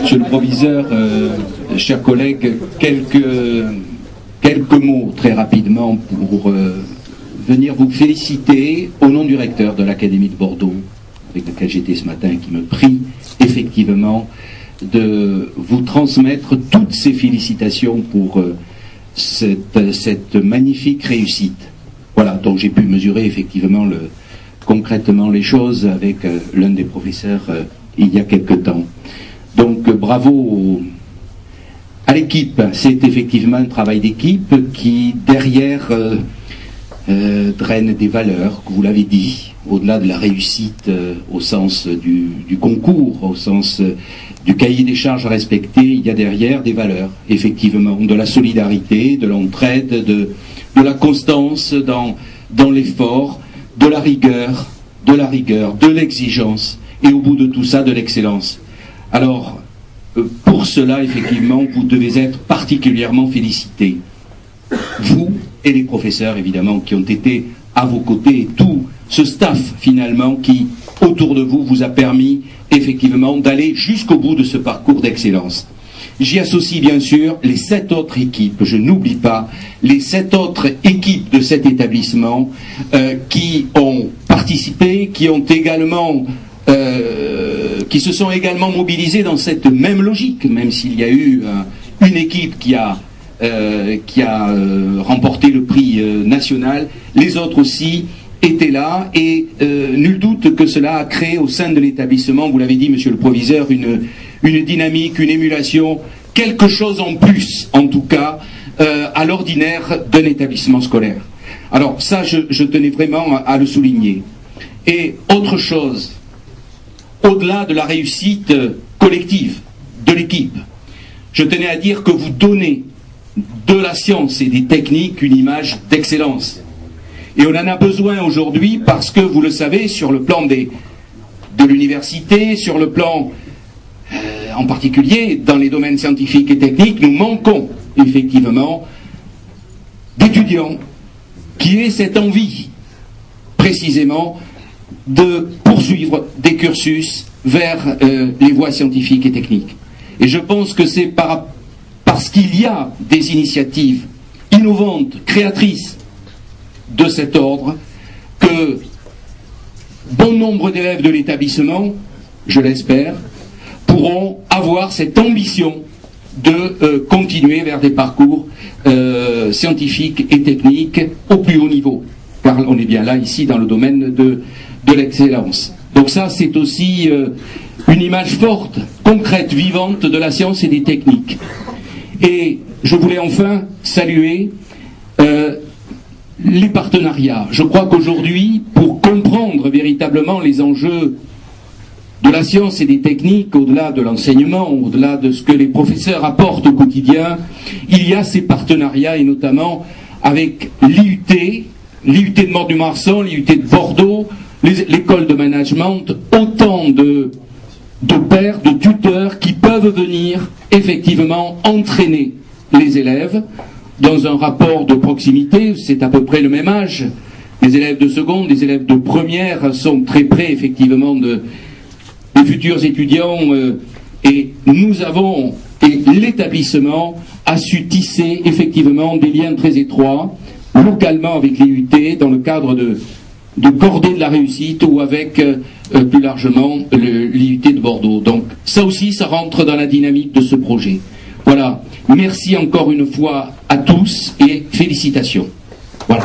Monsieur le proviseur, chers collègues, quelques mots très rapidement pour venir vous féliciter au nom du recteur de l'Académie de Bordeaux, avec lequel j'étais ce matin, qui me prie effectivement de vous transmettre toutes ces félicitations pour cette magnifique réussite. Voilà, donc j'ai pu mesurer effectivement concrètement les choses avec l'un des professeurs il y a quelque temps. Donc bravo à l'équipe. C'est effectivement un travail d'équipe qui derrière draine des valeurs, que vous l'avez dit, au-delà de la réussite au sens du concours, au sens du cahier des charges respecté, il y a derrière des valeurs, effectivement, de la solidarité, de l'entraide, de la constance dans l'effort, de la rigueur, de l'exigence, et au bout de tout ça, de l'excellence. Alors, pour cela, effectivement, vous devez être particulièrement félicités. Vous et les professeurs, évidemment, qui ont été à vos côtés, et tout ce staff, finalement, qui, autour de vous, vous a permis, effectivement, d'aller jusqu'au bout de ce parcours d'excellence. J'y associe, bien sûr, les 7 autres équipes, je n'oublie pas, les 7 autres équipes de cet établissement qui ont participé, qui se sont également mobilisées dans cette même logique, même s'il y a eu une équipe qui a remporté le prix national, les autres aussi étaient là, et nul doute que cela a créé au sein de l'établissement, vous l'avez dit monsieur le proviseur, une dynamique, une émulation, quelque chose en plus, en tout cas, à l'ordinaire d'un établissement scolaire. Alors ça, je tenais vraiment à le souligner. Et autre chose, au-delà de la réussite collective de l'équipe, je tenais à dire que vous donnez de la science et des techniques une image d'excellence. Et on en a besoin aujourd'hui parce que, vous le savez, sur le plan de l'université, sur le plan, en particulier, dans les domaines scientifiques et techniques, nous manquons effectivement d'étudiants qui aient cette envie, précisément, de poursuivre des cursus vers les voies scientifiques et techniques. Et je pense que c'est parce qu'il y a des initiatives innovantes, créatrices de cet ordre, que bon nombre d'élèves de l'établissement, je l'espère, pourront avoir cette ambition de continuer vers des parcours scientifiques et techniques au plus haut niveau. Car on est bien là, ici, dans le domaine de l'excellence. Donc ça, c'est aussi une image forte, concrète, vivante de la science et des techniques. Et je voulais enfin saluer les partenariats. Je crois qu'aujourd'hui, pour comprendre véritablement les enjeux de la science et des techniques, au-delà de l'enseignement, au-delà de ce que les professeurs apportent au quotidien, il y a ces partenariats, et notamment avec l'IUT de Mort-du-Marsan, l'IUT de Bordeaux, l'école de management, autant de pairs, de tuteurs qui peuvent venir effectivement entraîner les élèves dans un rapport de proximité. C'est à peu près le même âge. Les élèves de seconde, les élèves de première sont très près effectivement des futurs étudiants, et l'établissement a su tisser effectivement des liens très étroits localement avec les UT dans le cadre de Cordée de la réussite, ou avec plus largement l'IUT de Bordeaux. Donc ça aussi, ça rentre dans la dynamique de ce projet. Voilà, merci encore une fois à tous et félicitations. Voilà.